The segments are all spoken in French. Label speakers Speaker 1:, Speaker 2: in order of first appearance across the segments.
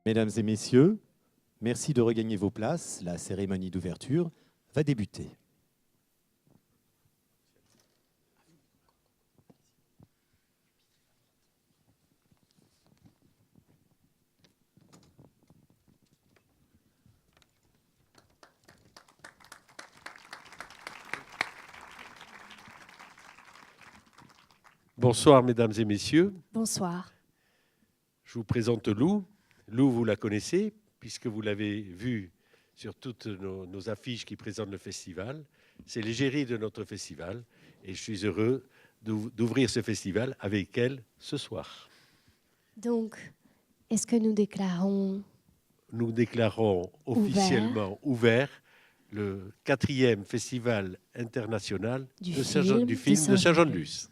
Speaker 1: Mesdames et messieurs, merci de regagner vos places. La cérémonie d'ouverture va débuter.
Speaker 2: Bonsoir, mesdames et messieurs.
Speaker 3: Bonsoir.
Speaker 2: Je vous présente Lou. Lou, vous la connaissez, puisque vous l'avez vue sur toutes nos affiches qui présentent le festival. C'est l'égérie de notre festival, et je suis heureux d'ouvrir ce festival avec elle ce soir.
Speaker 3: Donc, est-ce que nous déclarons...
Speaker 2: Nous déclarons officiellement ouvert le 4e festival international
Speaker 3: du
Speaker 2: de
Speaker 3: film
Speaker 2: de Saint-Jean-de-Luz.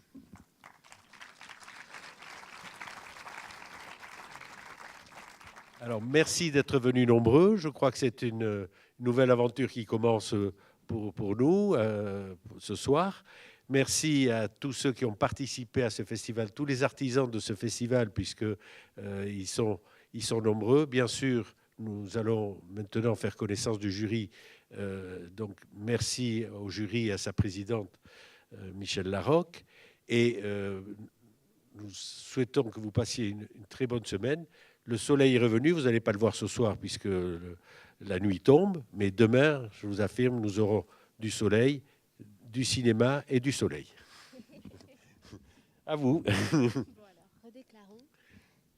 Speaker 2: Alors, merci d'être venus nombreux. Je crois que c'est une nouvelle aventure qui commence pour nous ce soir. Merci à tous ceux qui ont participé à ce festival, tous les artisans de ce festival, puisqu'ils sont nombreux. Bien sûr, nous allons maintenant faire connaissance du jury. Donc, merci au jury et à sa présidente, Michèle Larocque. Et nous souhaitons que vous passiez une très bonne semaine. Le soleil est revenu, vous n'allez pas le voir ce soir puisque la nuit tombe, mais demain, je vous affirme, nous aurons du soleil, du cinéma et du soleil. À vous.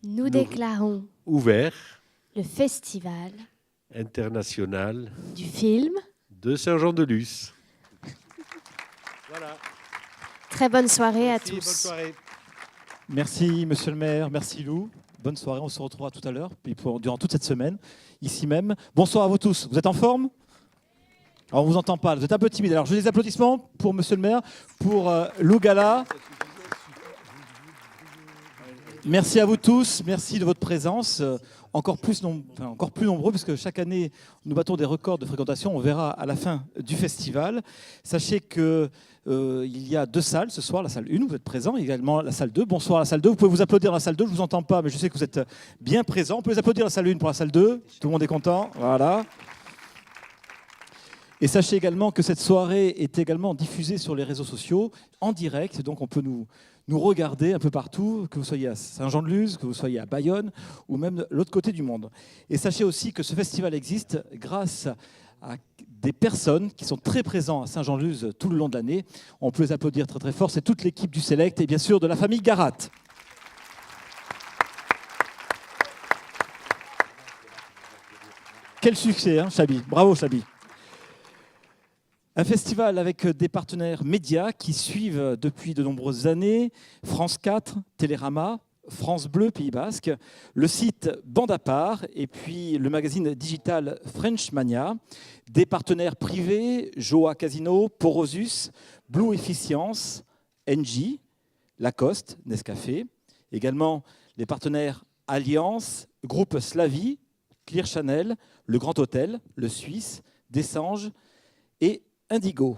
Speaker 3: Nous déclarons
Speaker 2: ouvert
Speaker 3: le festival
Speaker 2: international
Speaker 3: du film
Speaker 2: de Saint-Jean-de-Luz. Voilà.
Speaker 3: Très bonne soirée
Speaker 2: Merci,
Speaker 3: à tous.
Speaker 2: bonne soirée.
Speaker 1: Merci, monsieur le maire. Merci, Lou. Bonne soirée, on se retrouvera tout à l'heure, puis durant toute cette semaine, ici même. Bonsoir à vous tous. Vous êtes en forme? Alors, on ne vous entend pas, vous êtes un peu timide. Alors, je veux des applaudissements pour monsieur le maire, pour Lou Gala. Merci à vous tous, merci de votre présence. Encore plus nombreux, puisque chaque année, nous battons des records de fréquentation. On verra à la fin du festival. Sachez que il y a 2 salles ce soir, la salle 1, vous êtes présents, et également la salle 2. Bonsoir à la salle 2. Vous pouvez vous applaudir dans la salle 2, je ne vous entends pas, mais je sais que vous êtes bien présents. On peut les applaudir la salle 1 pour la salle 2. Tout le monde est content. Voilà. Et sachez également que cette soirée est également diffusée sur les réseaux sociaux, en direct, donc on peut nous regarder un peu partout, que vous soyez à Saint-Jean-de-Luz, que vous soyez à Bayonne, ou même de l'autre côté du monde. Et sachez aussi que ce festival existe grâce à des personnes qui sont très présentes à Saint-Jean-de-Luz tout le long de l'année. On peut les applaudir très très fort, c'est toute l'équipe du Select et bien sûr de la famille Garat. Quel succès, hein, Chabi. Bravo, Chabi. Un festival avec des partenaires médias qui suivent depuis de nombreuses années, France 4, Télérama, France Bleu, Pays Basque, le site Bande à part et puis le magazine digital French Mania, des partenaires privés, Joa Casino, Porosus, Blue Efficience, Engie, Lacoste, Nescafé, également les partenaires Alliance, Groupe Slavie, Clear Channel, Le Grand Hôtel, Le Suisse, Dessanges et Indigo.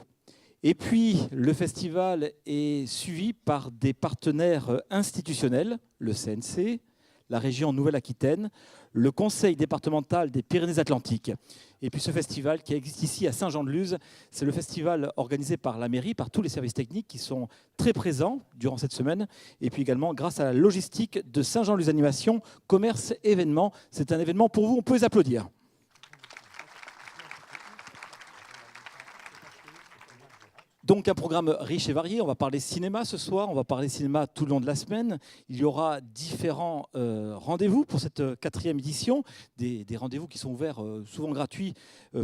Speaker 1: Et puis, le festival est suivi par des partenaires institutionnels, le CNC, la région Nouvelle-Aquitaine, le Conseil départemental des Pyrénées-Atlantiques. Et puis ce festival qui existe ici à Saint-Jean-de-Luz, c'est le festival organisé par la mairie, par tous les services techniques qui sont très présents durant cette semaine. Et puis également grâce à la logistique de Saint-Jean-de-Luz Animation, commerce, événements. C'est un événement pour vous, on peut les applaudir. Donc un programme riche et varié, on va parler cinéma ce soir, on va parler cinéma tout le long de la semaine. Il y aura différents rendez-vous pour cette 4e édition, des rendez-vous qui sont ouverts, souvent gratuits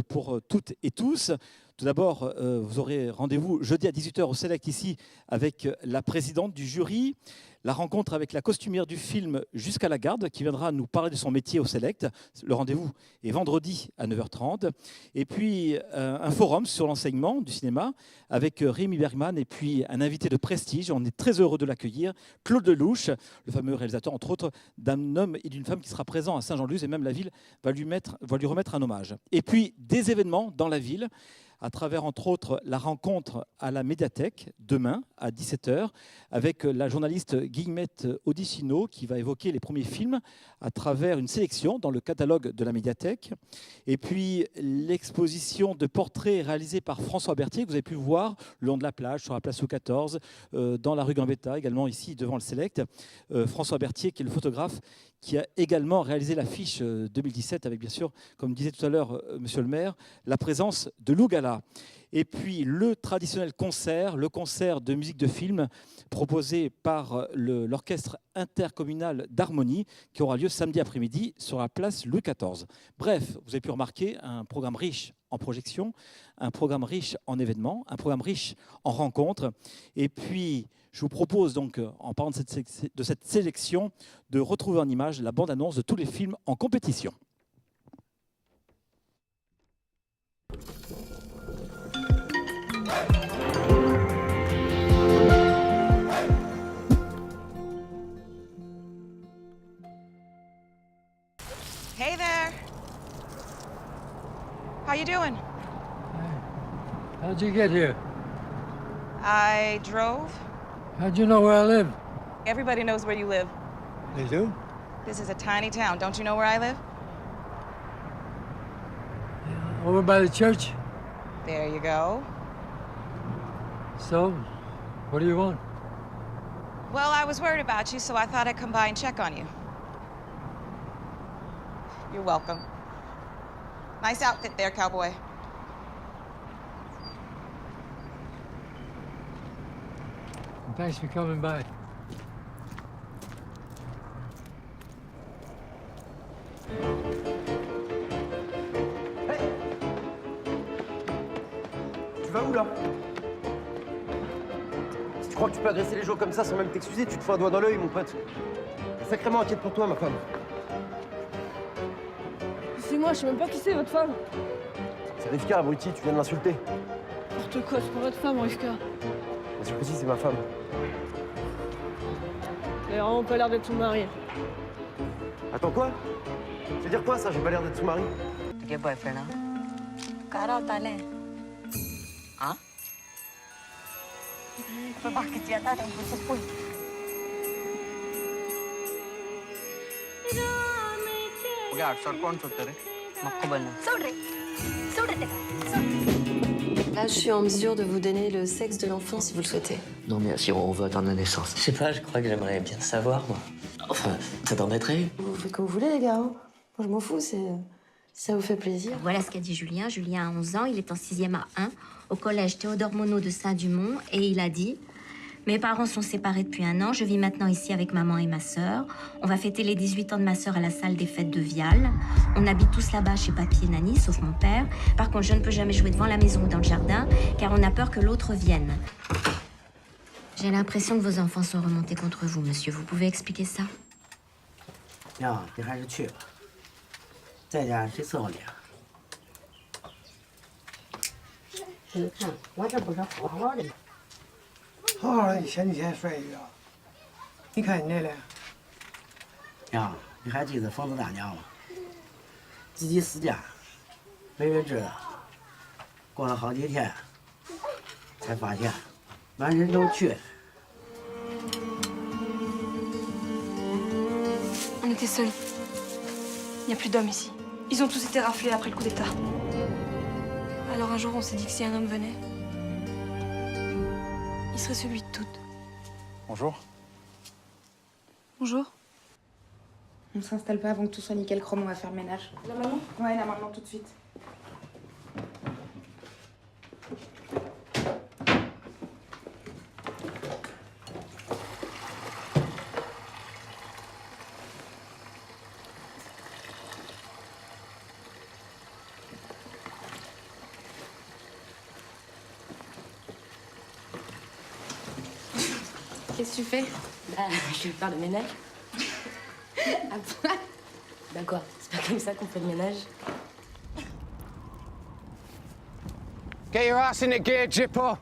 Speaker 1: pour toutes et tous. Tout d'abord, vous aurez rendez-vous jeudi à 18h au Select ici avec la présidente du jury, la rencontre avec la costumière du film Jusqu'à la garde qui viendra nous parler de son métier au Select. Le rendez-vous est vendredi à 9h30. Et puis un forum sur l'enseignement du cinéma avec Rémi Bergman et puis un invité de prestige. On est très heureux de l'accueillir, Claude Lelouch, le fameux réalisateur, entre autres, d'un homme et d'une femme qui sera présent à Saint-Jean-de-Luz et même la ville va lui remettre un hommage. Et puis des événements dans la ville à travers entre autres la rencontre à la médiathèque demain à 17h avec la journaliste Guillemette Odissino qui va évoquer les premiers films à travers une sélection dans le catalogue de la médiathèque. Et puis l'exposition de portraits réalisés par François Berthier que vous avez pu voir le long de la plage, sur la place Louis XIV, dans la rue Gambetta, également ici devant le Select. François Berthier qui est le photographe qui a également réalisé l'affiche 2017 avec bien sûr, comme disait tout à l'heure Monsieur le maire, la présence de Lou Gala. Et puis le traditionnel concert, le concert de musique de film proposé par l'orchestre intercommunal d'harmonie qui aura lieu samedi après-midi sur la place Louis XIV. Bref, vous avez pu remarquer un programme riche en projections, un programme riche en événements, un programme riche en rencontres. Et puis, je vous propose donc, en parlant de cette sélection, de retrouver en image la bande-annonce de tous les films en compétition.
Speaker 4: Hey there. How you doing?
Speaker 5: How'd you get here?
Speaker 4: I drove.
Speaker 5: How'd you know where I live?
Speaker 4: Everybody knows where you live.
Speaker 5: They do?
Speaker 4: This is a tiny town. Don't you know where I live?
Speaker 5: Over by the church?
Speaker 4: There you go.
Speaker 5: So, what do you want?
Speaker 4: Well, I was worried about you, so I thought I'd come by and check on you. You're welcome. Nice outfit there, cowboy.
Speaker 5: Thanks for coming by.
Speaker 6: Tu vas où là? Si tu crois que tu peux agresser les gens comme ça sans même t'excuser, tu te fais un doigt dans l'œil, mon pote. Je suis sacrément inquiète pour toi, ma femme.
Speaker 7: C'est moi, je sais même pas qui c'est, votre femme.
Speaker 6: C'est Rivka, abruti, tu viens de l'insulter.
Speaker 7: N'importe quoi, c'est pas votre femme, Rivka.
Speaker 6: Bien sûr que si, c'est ma femme.
Speaker 7: Elle a vraiment pas l'air d'être ton mari.
Speaker 6: Attends, quoi? Ça veut dire quoi, ça? J'ai pas l'air d'être son mari.
Speaker 8: Qué boyfriend, hein? Caro, dale. Hein? Bakit yata ang puso ko.
Speaker 9: Là, je suis en mesure de vous donner le sexe de l'enfant si vous le souhaitez.
Speaker 10: Non, mais si on veut attendre la naissance. Je sais pas, je crois que j'aimerais bien savoir, moi. Enfin, ça t'embêterait?
Speaker 9: Vous faites comme vous voulez, les gars. Hein. Moi, je m'en fous, si ça vous fait plaisir.
Speaker 11: Voilà ce qu'a dit Julien. Julien a 11 ans, il est en 6e à 1, au collège Théodore Monod de Saint-Dumont, et il a dit... Mes parents sont séparés depuis 1 an. Je vis maintenant ici avec maman et ma sœur. On va fêter les 18 ans de ma sœur à la salle des fêtes de Vial. On habite tous là-bas chez papy et Nani, sauf mon père. Par contre, je ne peux jamais jouer devant la maison ou dans le jardin, car on a peur que l'autre vienne. J'ai l'impression que vos enfants sont remontés contre vous, monsieur. Vous pouvez expliquer ça?
Speaker 10: Non, 你还是去吧。在家谁伺候你啊？你看，我这不是好好的吗？
Speaker 5: 好好的，前几天摔一跤。你看你这脸。
Speaker 10: 呀，你还记得疯子大娘吗？自己私家，没人知道。过了好几天，才发现满身都血。
Speaker 7: On était seuls. Il n'y a plus d'hommes ici. Ils ont tous été raflés après le coup d'État. Alors un jour, on s'est dit que si un homme venait, il serait celui de toutes.
Speaker 12: Bonjour.
Speaker 7: Bonjour.
Speaker 13: On s'installe pas avant que tout soit nickel chrome, on va faire le ménage.
Speaker 7: Là maintenant?
Speaker 13: Ouais, là maintenant, tout de suite.
Speaker 7: Qu'est-ce que tu fais?
Speaker 9: Je vais faire le ménage.
Speaker 7: Ah bon?
Speaker 9: Bah quoi? C'est pas comme ça qu'on fait le ménage.
Speaker 12: Get your ass in the gear, Jipper.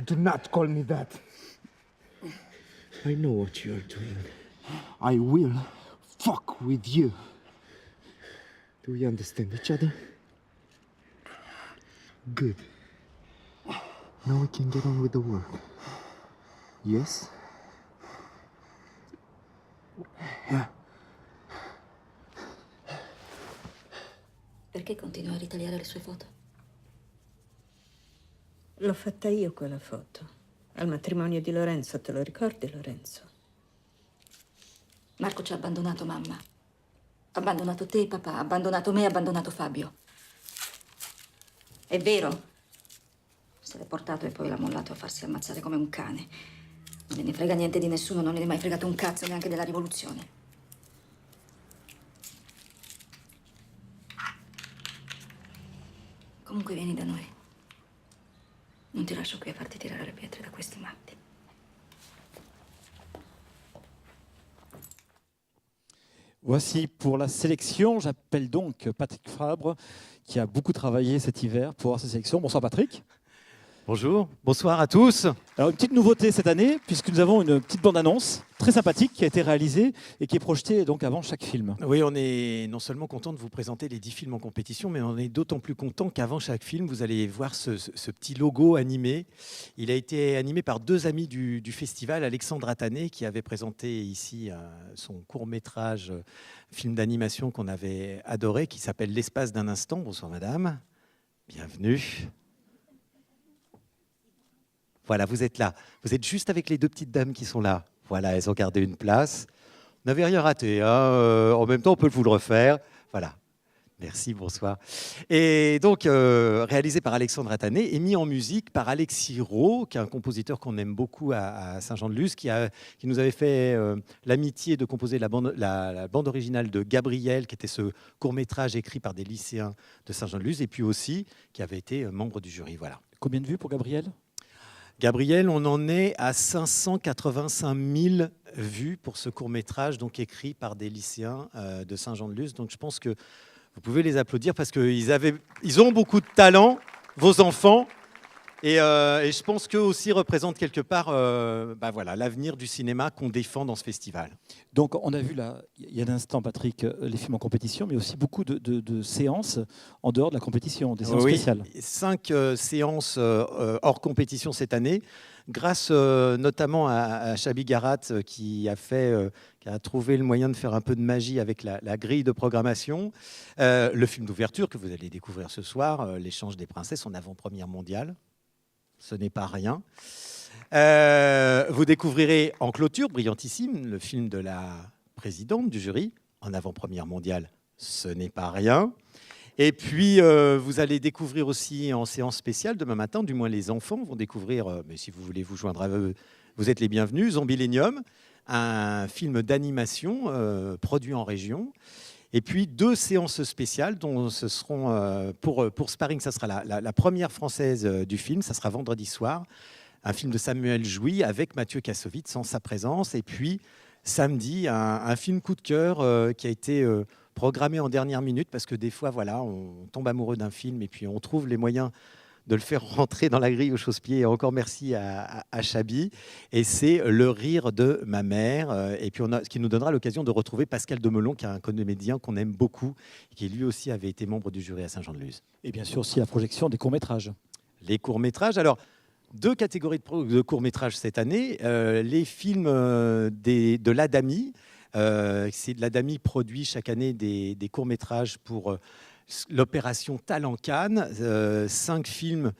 Speaker 5: Do not call me that.
Speaker 10: I know what you're doing.
Speaker 5: I will fuck with you.
Speaker 14: Do we understand each other? Good. Now we can get on with the work. Yes? Yeah.
Speaker 8: Perché continua a ritagliare le sue foto?
Speaker 15: L'ho fatta io quella foto. Al matrimonio di Lorenzo, te lo ricordi, Lorenzo?
Speaker 8: Marco ci ha abbandonato, mamma. Ha abbandonato te, papà, ha abbandonato me, ha abbandonato Fabio. È vero. Se l'è portato e poi l'ha mollato a farsi ammazzare come un cane. Non ne frega niente di nessuno, non ne è mai fregato un cazzo neanche della rivoluzione. Comunque vieni da noi. Non ti lascio qui a farti tirare le pietre da questi matti.
Speaker 1: Voici pour la sélection. J'appelle donc Patrick Fabre, qui a beaucoup travaillé cet hiver pour avoir cette sélection. Bonsoir Patrick.
Speaker 16: Bonjour, bonsoir à tous.
Speaker 1: Alors une petite nouveauté cette année, puisque nous avons une petite bande-annonce très sympathique qui a été réalisée et qui est projetée donc avant chaque film.
Speaker 16: Oui, on est non seulement content de vous présenter les 10 films en compétition, mais on est d'autant plus content qu'avant chaque film, vous allez voir ce petit logo animé. Il a été animé par 2 amis du festival, Alexandre Attané, qui avait présenté ici son court-métrage film d'animation qu'on avait adoré, qui s'appelle L'espace d'un instant. Bonsoir madame, bienvenue. Voilà, vous êtes là. Vous êtes juste avec les 2 petites dames qui sont là. Voilà, elles ont gardé une place. Vous n'avez rien raté. Hein. En même temps, on peut vous le refaire. Voilà. Merci, bonsoir. Et donc, réalisé par Alexandre Attané et mis en musique par Alexis Rault, qui est un compositeur qu'on aime beaucoup à Saint-Jean-de-Luz, qui nous avait fait l'amitié de composer la bande originale de Gabriel, qui était ce court-métrage écrit par des lycéens de Saint-Jean-de-Luz, et puis aussi qui avait été membre du jury. Voilà.
Speaker 1: Combien de vues pour Gabriel ?
Speaker 16: Gabriel, on en est à 585 000 vues pour ce court-métrage, donc écrit par des lycéens de Saint-Jean-de-Luz. Donc je pense que vous pouvez les applaudir parce qu'ils ont beaucoup de talent, vos enfants. Et je pense qu'eux aussi représentent quelque part voilà, l'avenir du cinéma qu'on défend dans ce festival.
Speaker 1: Donc on a vu là, il y a un instant Patrick, les films en compétition, mais aussi beaucoup de séances en dehors de la compétition, des séances spéciales.
Speaker 16: 5 séances hors compétition cette année, grâce notamment à Chabi Garat qui a trouvé le moyen de faire un peu de magie avec la grille de programmation. Le film d'ouverture que vous allez découvrir ce soir, L'échange des princesses en avant-première mondiale. Ce n'est pas rien. Vous découvrirez en clôture, brillantissime, le film de la présidente du jury, en avant-première mondiale. Ce n'est pas rien. Et puis, vous allez découvrir aussi en séance spéciale, demain matin, du moins les enfants vont découvrir, mais si vous voulez vous joindre à eux, vous êtes les bienvenus, Zombilenium, un film d'animation produit en région. Et puis 2 séances spéciales dont ce seront pour Sparring, ça sera la première française du film, ça sera vendredi soir, un film de Samuel Jouy avec Mathieu Kassovitz en sa présence. Et puis samedi, un film coup de cœur qui a été programmé en dernière minute parce que des fois, voilà, on tombe amoureux d'un film et puis on trouve les moyens de le faire rentrer dans la grille au chausse-pied. Et encore merci à Chabi. Et c'est Le rire de ma mère. Et puis ce qui nous donnera l'occasion de retrouver Pascal Demelon, qui est un comédien qu'on aime beaucoup, qui lui aussi avait été membre du jury à Saint-Jean-de-Luz.
Speaker 1: Et bien sûr aussi la projection des courts-métrages.
Speaker 16: Les courts-métrages. Alors, 2 catégories de courts-métrages cette année. Les films de l'Adami. L'Adami produit chaque année des courts-métrages pour l'opération Talent Cannes, 5 films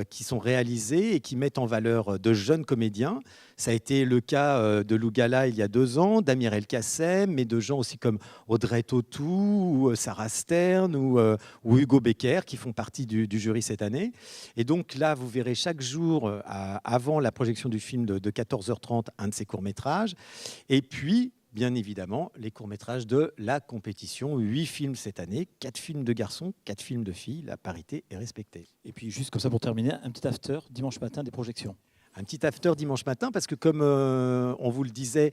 Speaker 16: qui sont réalisés et qui mettent en valeur de jeunes comédiens. Ça a été le cas de Lou Gala il y a 2 ans, d'Amir El Kassem, mais de gens aussi comme Audrey Tautou, ou Sarah Stern ou Hugo Becker qui font partie du jury cette année. Et donc là, vous verrez chaque jour, avant la projection du film de 14h30, un de ces courts-métrages. Et puis, bien évidemment, les courts-métrages de la compétition. 8 films cette année, 4 films de garçons, 4 films de filles. La parité est respectée.
Speaker 1: Et puis, juste comme ça pour terminer, un petit after dimanche matin des projections.
Speaker 16: Un petit after dimanche matin, parce que comme on vous le disait,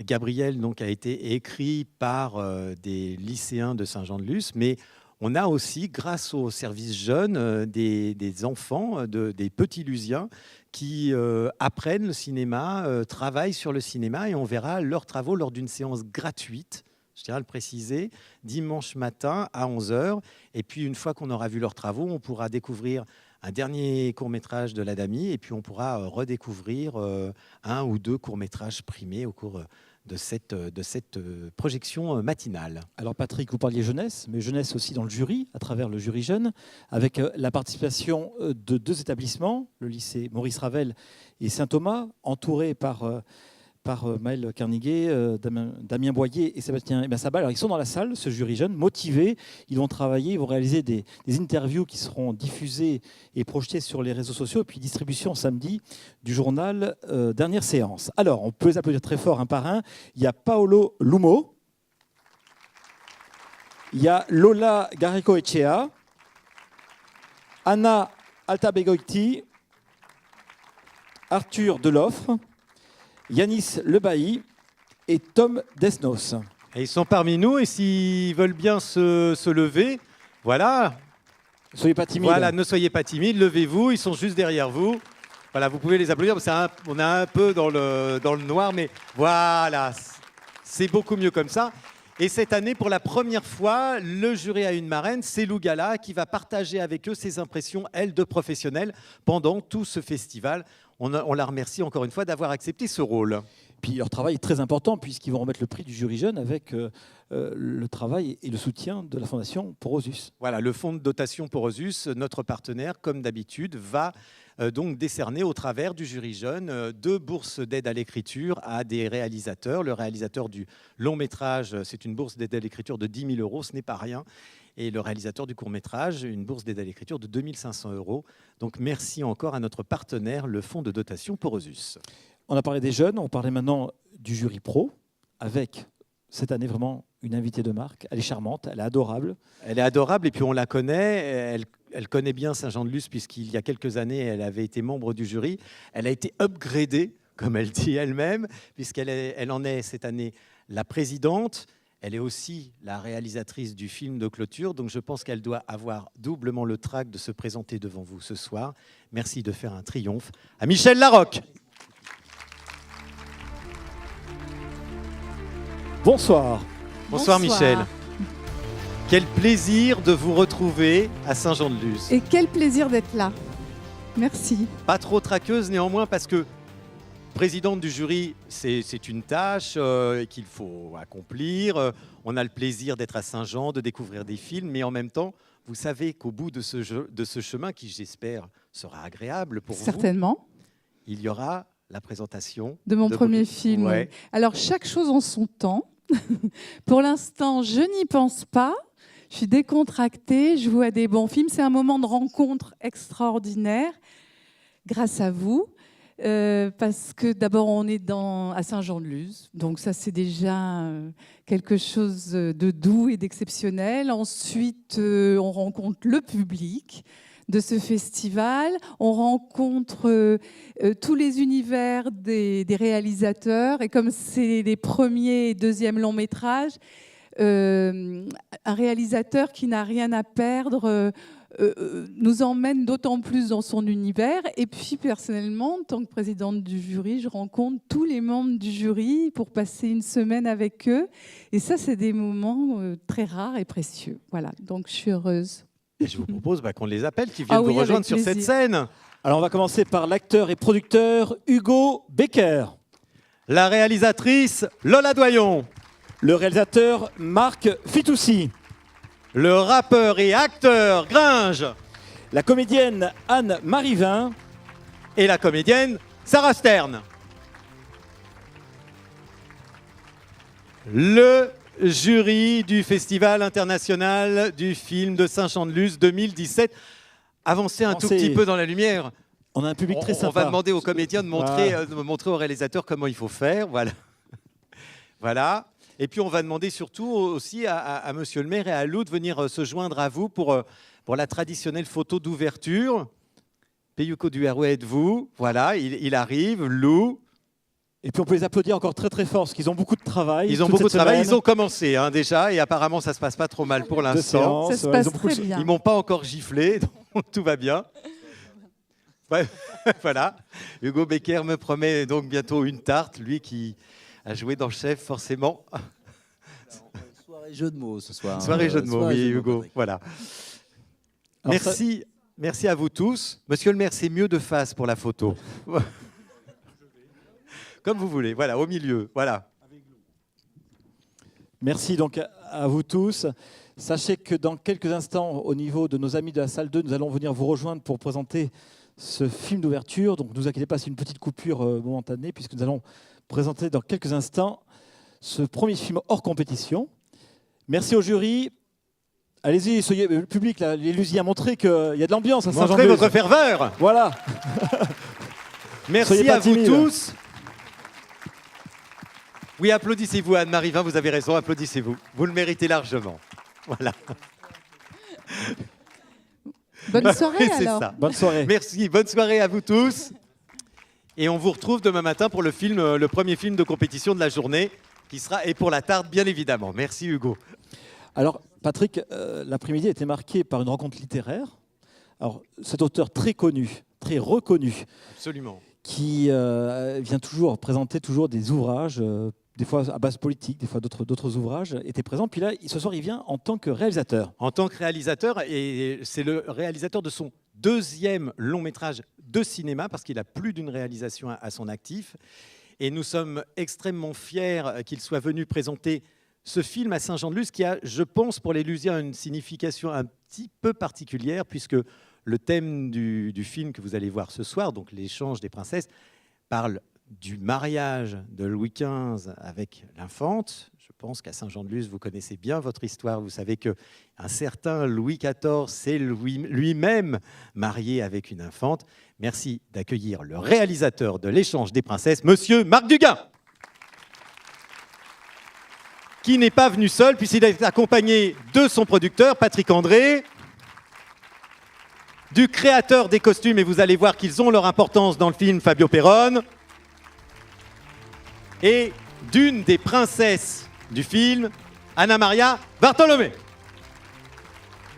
Speaker 16: Gabriel donc, a été écrit par des lycéens de Saint-Jean-de-Luz, mais on a aussi, grâce au service jeune, des enfants, des petits Lusiens qui apprennent le cinéma, travaillent sur le cinéma, et on verra leurs travaux lors d'une séance gratuite je tiens à le préciser, dimanche matin à 11h. Et puis, une fois qu'on aura vu leurs travaux, on pourra découvrir un dernier court-métrage de la Dami, et puis on pourra redécouvrir un ou deux courts-métrages primés au cours de cette projection matinale.
Speaker 1: Alors Patrick, vous parliez jeunesse, mais jeunesse aussi dans le jury, à travers le jury jeune, avec la participation de 2 établissements, le lycée Maurice Ravel et Saint-Thomas, entourés par Maël Carniguet, Damien Boyer et Sébastien Sabal. Alors, ils sont dans la salle, ce jury jeune, motivés. Ils vont travailler, ils vont réaliser des interviews qui seront diffusées et projetées sur les réseaux sociaux, et puis distribution samedi du journal Dernière séance. Alors, on peut les applaudir très fort un par un. Il y a Paolo Lumo, il y a Lola Garrico-Echea, Anna Altabegoiti, Arthur Deloffre, Yanis Lebailly et Tom Desnos.
Speaker 16: Et ils sont parmi nous, et s'ils veulent bien se lever, voilà.
Speaker 1: Ne soyez pas timides.
Speaker 16: Voilà, ne soyez pas timides, levez-vous, ils sont juste derrière vous. Voilà, vous pouvez les applaudir, on est un peu dans le noir, mais voilà, c'est beaucoup mieux comme ça. Et cette année, pour la première fois, le jury a une marraine, c'est Lou Gala, qui va partager avec eux ses impressions, elle, de professionnelle, pendant tout ce festival. On la remercie encore une fois d'avoir accepté ce rôle.
Speaker 1: Puis leur travail est très important, puisqu'ils vont remettre le prix du jury jeune avec le travail et le soutien de la Fondation Porosus.
Speaker 16: Voilà, le fonds de dotation Porosus, notre partenaire, comme d'habitude, va donc décerner au travers du jury jeune 2 bourses d'aide à l'écriture à des réalisateurs. Le réalisateur du long métrage, c'est une bourse d'aide à l'écriture de 10 000 €, ce n'est pas rien. Et le réalisateur du court-métrage, une bourse d'aide à l'écriture de 2 500 €. Donc merci encore à notre partenaire, le fonds de dotation Porosus.
Speaker 1: On a parlé des jeunes, on parlait maintenant du jury pro, avec cette année vraiment une invitée de marque. Elle est charmante, elle est adorable.
Speaker 16: Elle est adorable, et puis on la connaît, elle connaît bien Saint-Jean-de-Luz, puisqu'il y a quelques années, elle avait été membre du jury. Elle a été upgradée, comme elle dit elle-même, puisqu'elle en est cette année la présidente. Elle est aussi la réalisatrice du film de clôture, donc je pense qu'elle doit avoir doublement le trac de se présenter devant vous ce soir. Merci de faire un triomphe à Michel Larocque.
Speaker 1: Bonsoir.
Speaker 16: Bonsoir Michel. Quel plaisir de vous retrouver à Saint-Jean-de-Luz.
Speaker 17: Et quel plaisir d'être là. Merci.
Speaker 16: Pas trop traqueuse néanmoins, parce que présidente du jury, c'est une tâche qu'il faut accomplir. On a le plaisir d'être à Saint-Jean, de découvrir des films, mais en même temps, vous savez qu'au bout de ce chemin, qui j'espère sera agréable pour vous,
Speaker 17: certainement,
Speaker 16: il y aura la présentation
Speaker 17: de mon premier film.
Speaker 16: Ouais.
Speaker 17: Alors, chaque chose en son temps. Pour l'instant, je n'y pense pas. Je suis décontractée, je vois des bons films. C'est un moment de rencontre extraordinaire, grâce à vous. Parce que d'abord, on est à Saint-Jean-de-Luz. Donc ça, c'est déjà quelque chose de doux et d'exceptionnel. Ensuite, on rencontre le public de ce festival. On rencontre tous les univers des réalisateurs. Et comme c'est les premiers et deuxièmes longs métrages, un réalisateur qui n'a rien à perdre nous emmène d'autant plus dans son univers. Et puis, personnellement, en tant que présidente du jury, je rencontre tous les membres du jury pour passer une semaine avec eux. Et ça, c'est des moments très rares et précieux. Voilà, donc je suis heureuse.
Speaker 16: Et je vous propose qu'on les appelle, qu'ils viennent vous rejoindre sur cette scène.
Speaker 1: Alors, on va commencer par l'acteur et producteur Hugo Becker.
Speaker 16: La réalisatrice Lola Doyon.
Speaker 1: Le réalisateur Marc Fitoussi.
Speaker 16: Le rappeur et acteur Gringe.
Speaker 1: La comédienne Anne Marivin.
Speaker 16: Et la comédienne Sarah Stern. Le jury du Festival international du film de Saint-Jean-de-Luz 2017. Avancez un tout petit peu dans la lumière.
Speaker 1: On a un public très sympa.
Speaker 16: On va demander aux comédiens de montrer aux réalisateurs comment il faut faire. Voilà. Voilà. Et puis on va demander surtout aussi à Monsieur le maire et à Lou de venir se joindre à vous pour la traditionnelle photo d'ouverture. Peyuko Duerwe, êtes-vous? Voilà, il arrive, Lou.
Speaker 1: Et puis on peut les applaudir encore très très fort parce qu'ils ont beaucoup de travail.
Speaker 16: Ils ont beaucoup de travail, ils ont commencé déjà et apparemment ça se passe pas trop mal pour l'instant.
Speaker 17: Ça se passe très bien.
Speaker 16: Ils m'ont pas encore giflé, donc tout va bien. Ouais, voilà. Hugo Becker me promet donc bientôt une tarte, lui qui a joué dans Chef forcément.
Speaker 18: Soirée jeu de mots ce soir.
Speaker 16: Soirée jeu de mots, oui, Hugo. Voilà.
Speaker 1: Alors,
Speaker 16: Merci. Merci à vous tous. Monsieur le maire, c'est mieux de face pour la photo. Comme vous voulez. Voilà, au milieu. Voilà.
Speaker 1: Merci donc à vous tous. Sachez que dans quelques instants, au niveau de nos amis de la salle 2, nous allons venir vous rejoindre pour présenter ce film d'ouverture. Donc ne vous inquiétez pas, c'est une petite coupure momentanée, puisque nous allons présenter dans quelques instants ce premier film hors compétition. Merci au jury. Allez-y, soyez le public, là, les Lusiens, montrez qu'il y a de l'ambiance à Saint-Jean-de-Luz.
Speaker 16: Montrez votre ferveur.
Speaker 1: Voilà.
Speaker 16: Merci à vous tous. Oui, applaudissez-vous, Anne-Marie Vin, vous avez raison, applaudissez-vous. Vous le méritez largement. Voilà.
Speaker 17: Bonne soirée
Speaker 16: C'est
Speaker 17: alors.
Speaker 16: ça.
Speaker 1: Bonne soirée.
Speaker 16: Merci, bonne soirée à vous tous. Et on vous retrouve demain matin pour le premier film de compétition de la journée, qui sera Et pour la Tarde, bien évidemment. Merci Hugo.
Speaker 1: Alors, Patrick, l'après-midi a été marqué par une rencontre littéraire. Alors, cet auteur très connu, très reconnu,
Speaker 16: Absolument.
Speaker 1: qui vient toujours présenter des ouvrages, des fois à base politique, des fois d'autres ouvrages, était présent. Puis là, ce soir, il vient en tant que réalisateur.
Speaker 16: En tant que réalisateur, et c'est le réalisateur de son deuxième long métrage de cinéma, parce qu'il a plus d'une réalisation à son actif. Et nous sommes extrêmement fiers qu'il soit venu présenter ce film à Saint-Jean-de-Luz, qui a, je pense, pour les Lusiens, une signification un petit peu particulière, puisque le thème du film que vous allez voir ce soir, donc l'échange des princesses, parle du mariage de Louis XV avec l'infante. Je pense qu'à Saint-Jean-de-Luz, vous connaissez bien votre histoire. Vous savez qu'un certain Louis XIV s'est lui-même marié avec une infante. Merci d'accueillir le réalisateur de l'échange des princesses, monsieur Marc Duguin, qui n'est pas venu seul, puisqu'il est accompagné de son producteur, Patrick André, du créateur des costumes, et vous allez voir qu'ils ont leur importance dans le film, Fabio Perron, et d'une des princesses du film, Anna Maria Bartolomé.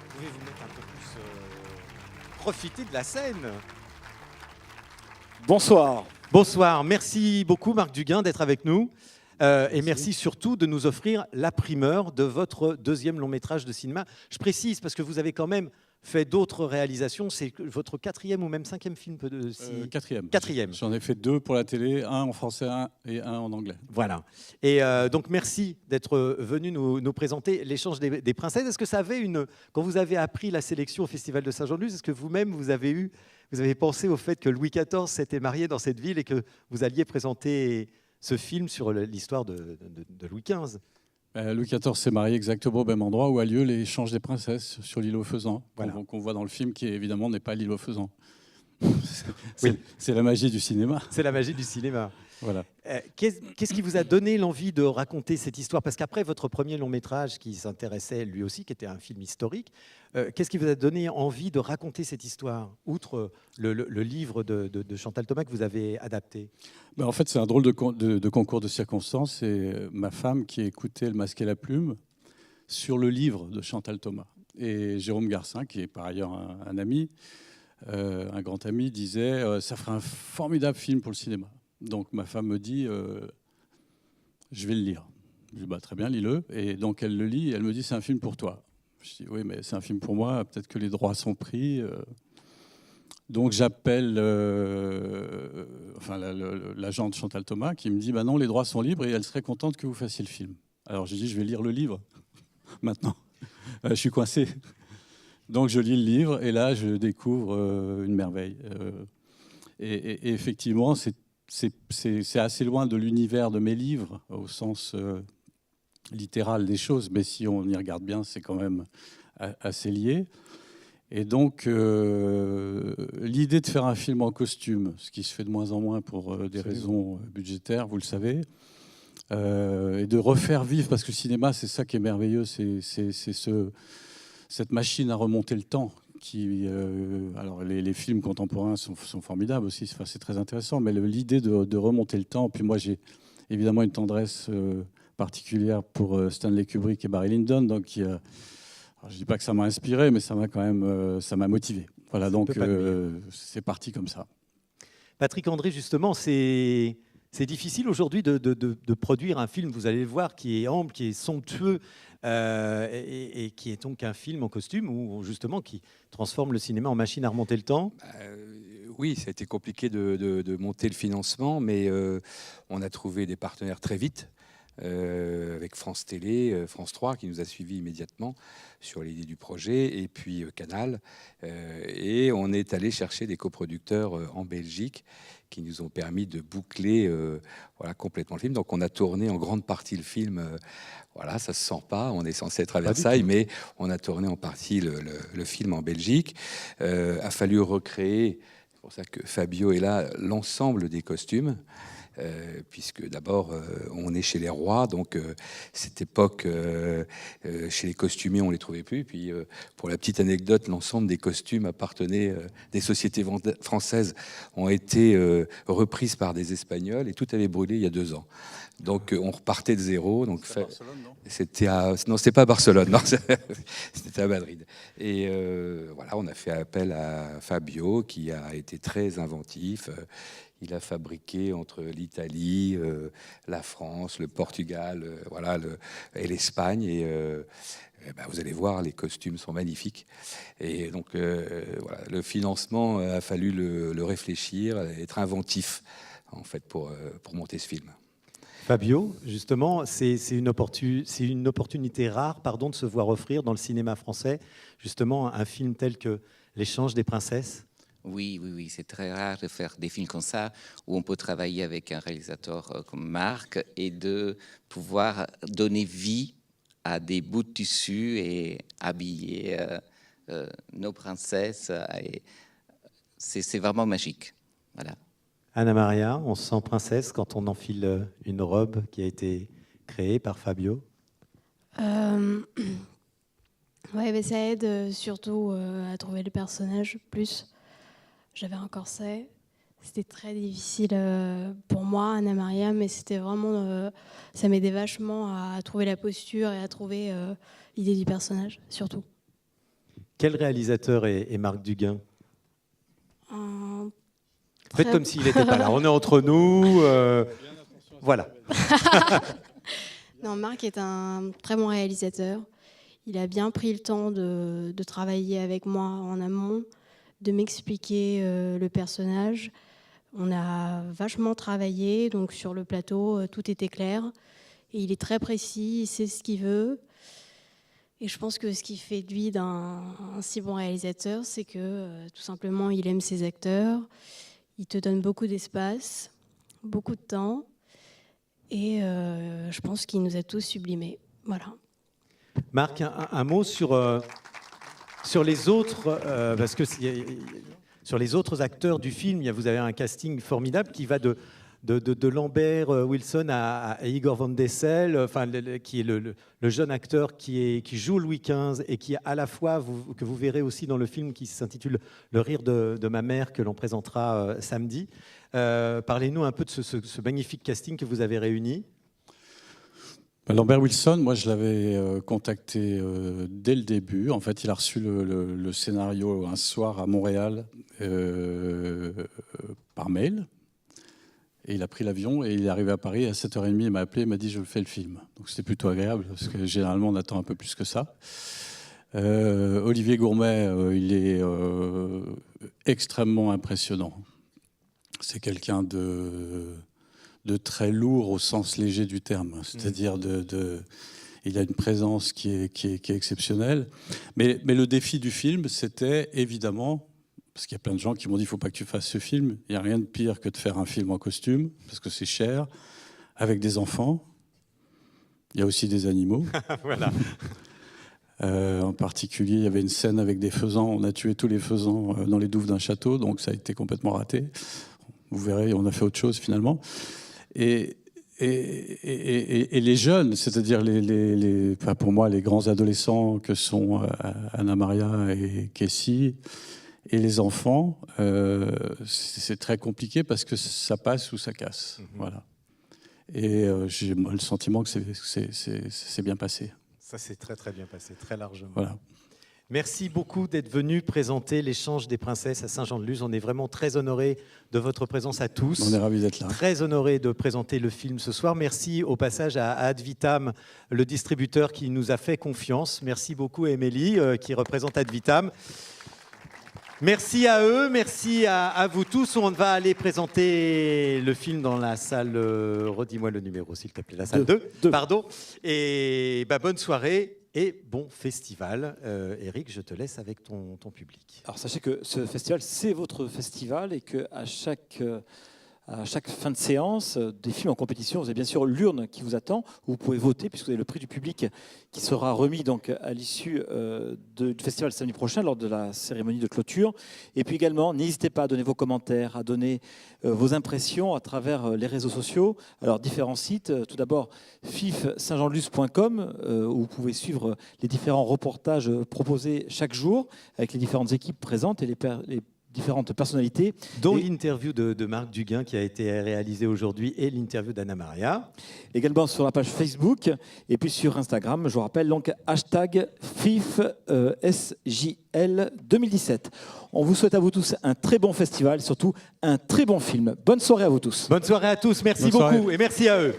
Speaker 16: Pouvez-vous mettre un peu plus profiter de la scène?
Speaker 1: Bonsoir.
Speaker 16: Bonsoir. Merci beaucoup, Marc Duguin, d'être avec nous. Et merci surtout de nous offrir la primeur de votre deuxième long métrage de cinéma. Je précise, parce que vous avez quand même fait d'autres réalisations. C'est votre quatrième ou même cinquième film
Speaker 19: Quatrième. J'en ai fait 2 pour la télé, un en français et un en anglais.
Speaker 16: Voilà. Et donc merci d'être venu nous présenter l'échange des princesses. Est-ce que ça avait quand vous avez appris la sélection au Festival de Saint-Jean-de-Luz, est-ce que vous-même vous avez pensé au fait que Louis XIV s'était marié dans cette ville et que vous alliez présenter ce film sur l'histoire de Louis XV?
Speaker 19: Louis XIV s'est marié exactement au même endroit où a lieu l'échange des princesses, sur l'île aux Faisans,
Speaker 16: voilà.
Speaker 19: qu'on voit dans le film, qui évidemment n'est pas l'île aux Faisans.
Speaker 16: Oui.
Speaker 19: C'est la magie du cinéma.
Speaker 16: C'est la magie du cinéma.
Speaker 19: Voilà.
Speaker 16: Qu'est-ce qui vous a donné l'envie de raconter cette histoire? Parce qu'après votre premier long métrage, qui s'intéressait lui aussi, qui était un film historique, qu'est-ce qui vous a donné envie de raconter cette histoire, outre le livre de Chantal Thomas que vous avez adapté?
Speaker 19: En fait, c'est un drôle de concours de circonstances. C'est ma femme qui écoutait Le Masque et la Plume sur le livre de Chantal Thomas. Et Jérôme Garcin, qui est par ailleurs un ami, un grand ami, disait ça ferait un formidable film pour le cinéma. Donc ma femme me dit je vais le lire. Je dis très bien, lis-le. Et donc elle le lit et elle me dit c'est un film pour toi. Je dis oui, mais c'est un film pour moi, peut-être que les droits sont pris. Donc j'appelle l'agent de Chantal Thomas qui me dit non, les droits sont libres et elle serait contente que vous fassiez le film. Alors j'ai dit je vais lire le livre maintenant. Je suis coincé. Donc je lis le livre et là je découvre une merveille. Et effectivement, c'est assez loin de l'univers de mes livres, au sens littéral des choses, mais si on y regarde bien, c'est quand même assez lié. Et donc, l'idée de faire un film en costume, ce qui se fait de moins en moins pour des raisons budgétaires, vous le savez, et de refaire vivre, parce que le cinéma, c'est ça qui est merveilleux, c'est cette machine à remonter le temps. Alors les films contemporains sont formidables aussi, c'est très intéressant, mais l'idée de remonter le temps, puis moi j'ai évidemment une tendresse particulière pour Stanley Kubrick et Barry Lyndon, donc je ne dis pas que ça m'a inspiré, mais ça m'a quand même ça m'a motivé. Voilà, donc c'est parti comme ça.
Speaker 16: Patrick André, justement, c'est C'est difficile aujourd'hui de produire un film, vous allez le voir, qui est ample, qui est somptueux, et qui est donc un film en costume, ou justement qui transforme le cinéma en machine à remonter le temps.
Speaker 20: Oui, ça a été compliqué de monter le financement, mais on a trouvé des partenaires très vite, avec France Télé, France 3, qui nous a suivis immédiatement sur l'idée du projet, et puis Canal. Et on est allé chercher des coproducteurs en Belgique qui nous ont permis de boucler complètement le film. Donc on a tourné en grande partie le film. Voilà, ça se sent pas. On est censé être à Versailles, mais on a tourné en partie le film en Belgique. A fallu recréer, c'est pour ça que Fabio est là, l'ensemble des costumes. Puisque d'abord on est chez les rois, donc cette époque chez les costumiers on les trouvait plus. Puis pour la petite anecdote, l'ensemble des costumes appartenaient des sociétés françaises ont été reprises par des Espagnols et tout avait brûlé il y a 2 ans. Donc on repartait de zéro. Donc c'était non, c'était pas à Barcelone, non, c'était à Madrid. Et voilà, on a fait appel à Fabio qui a été très inventif. Il a fabriqué entre l'Italie, la France, le Portugal, et l'Espagne. Et vous allez voir, les costumes sont magnifiques. Et donc, le financement a fallu le réfléchir, être inventif, en fait, pour monter ce film.
Speaker 16: Fabio, justement, c'est une opportunité rare, de se voir offrir dans le cinéma français, justement, un film tel que L'Échange des princesses.
Speaker 21: Oui, c'est très rare de faire des films comme ça, où on peut travailler avec un réalisateur comme Marc et de pouvoir donner vie à des bouts de tissu et habiller nos princesses. C'est vraiment magique. Voilà.
Speaker 16: Anna Maria, on se sent princesse quand on enfile une robe qui a été créée par Fabio.
Speaker 3: Ouais, mais ça aide surtout à trouver le personnage plus. J'avais un corset, c'était très difficile pour moi, Anna Maria, mais c'était vraiment, ça m'aidait vachement à trouver la posture et à trouver l'idée du personnage, surtout.
Speaker 16: Quel réalisateur est Marc Duguin? Faites comme s'il n'était pas là. On est entre nous. Voilà.
Speaker 3: Non, Marc est un très bon réalisateur. Il a bien pris le temps de travailler avec moi en amont, de m'expliquer le personnage. On a vachement travaillé, donc sur le plateau, tout était clair. Et il est très précis, il sait ce qu'il veut. Et je pense que ce qui fait de lui un si bon réalisateur, c'est que tout simplement, il aime ses acteurs. Il te donne beaucoup d'espace, beaucoup de temps. Et je pense qu'il nous a tous sublimés. Voilà.
Speaker 16: Marc, un mot sur les autres, parce que sur les autres acteurs du film, vous avez un casting formidable qui va de Lambert Wilson à Igor Van Dessel, qui est le jeune acteur qui joue Louis XV et qui à la fois, que vous verrez aussi dans le film qui s'intitule Le rire de ma mère, que l'on présentera samedi. Parlez-nous un peu de ce magnifique casting que vous avez réuni.
Speaker 19: Lambert Wilson, moi je l'avais contacté dès le début. En fait, il a reçu le scénario un soir à Montréal par mail. Et il a pris l'avion et il est arrivé à Paris à 7h30. Il m'a appelé, il m'a dit je fais le film. Donc c'était plutôt agréable parce que généralement on attend un peu plus que ça. Olivier Gourmet, il est extrêmement impressionnant. C'est quelqu'un de très lourd au sens léger du terme. C'est-à-dire il a une présence qui est exceptionnelle. Mais le défi du film, c'était évidemment, parce qu'il y a plein de gens qui m'ont dit il ne faut pas que tu fasses ce film. Il n'y a rien de pire que de faire un film en costume, parce que c'est cher, avec des enfants. Il y a aussi des animaux.
Speaker 16: Voilà.
Speaker 19: En particulier, il y avait une scène avec des faisans. On a tué tous les faisans dans les douves d'un château, donc ça a été complètement raté. Vous verrez, on a fait autre chose finalement. Et les jeunes, c'est-à-dire pour moi, les grands adolescents que sont Anna Maria et Kessie, et les enfants, c'est très compliqué parce que ça passe ou ça casse. Voilà. Et j'ai le sentiment que c'est bien passé.
Speaker 16: Ça s'est très très bien passé, très largement.
Speaker 19: Voilà.
Speaker 16: Merci beaucoup d'être venu présenter l'échange des princesses à Saint-Jean-de-Luz. On est vraiment très honorés de votre présence à tous.
Speaker 19: On est ravis d'être là.
Speaker 16: Très honorés de présenter le film ce soir. Merci au passage à Ad Vitam, le distributeur qui nous a fait confiance. Merci beaucoup à Émilie qui représente Ad Vitam. Merci à eux, merci à vous tous. On va aller présenter le film dans la salle, redis-moi le numéro s'il te plaît, la salle 2. Pardon. Et bonne soirée et bon festival. Eric, je te laisse avec ton public.
Speaker 1: Alors sachez que ce festival, c'est votre festival et qu'à chaque fin de séance, des films en compétition, vous avez bien sûr l'urne qui vous attend, où vous pouvez voter, puisque vous avez le prix du public qui sera remis donc à l'issue du festival samedi prochain, lors de la cérémonie de clôture. Et puis également, n'hésitez pas à donner vos commentaires, à donner vos impressions à travers les réseaux sociaux. Alors, différents sites. Tout d'abord, fifsaintjeandeluz.com, où vous pouvez suivre les différents reportages proposés chaque jour, avec les différentes équipes présentes et les différentes personnalités.
Speaker 16: Dont l'interview de Marc Duguin qui a été réalisée aujourd'hui et l'interview d'Anna Maria.
Speaker 1: Également sur la page Facebook et puis sur Instagram, je vous rappelle, donc hashtag FIFSJL 2017. On vous souhaite à vous tous un très bon festival, surtout un très bon film. Bonne soirée à vous tous.
Speaker 16: Bonne soirée à tous, merci beaucoup et merci à eux.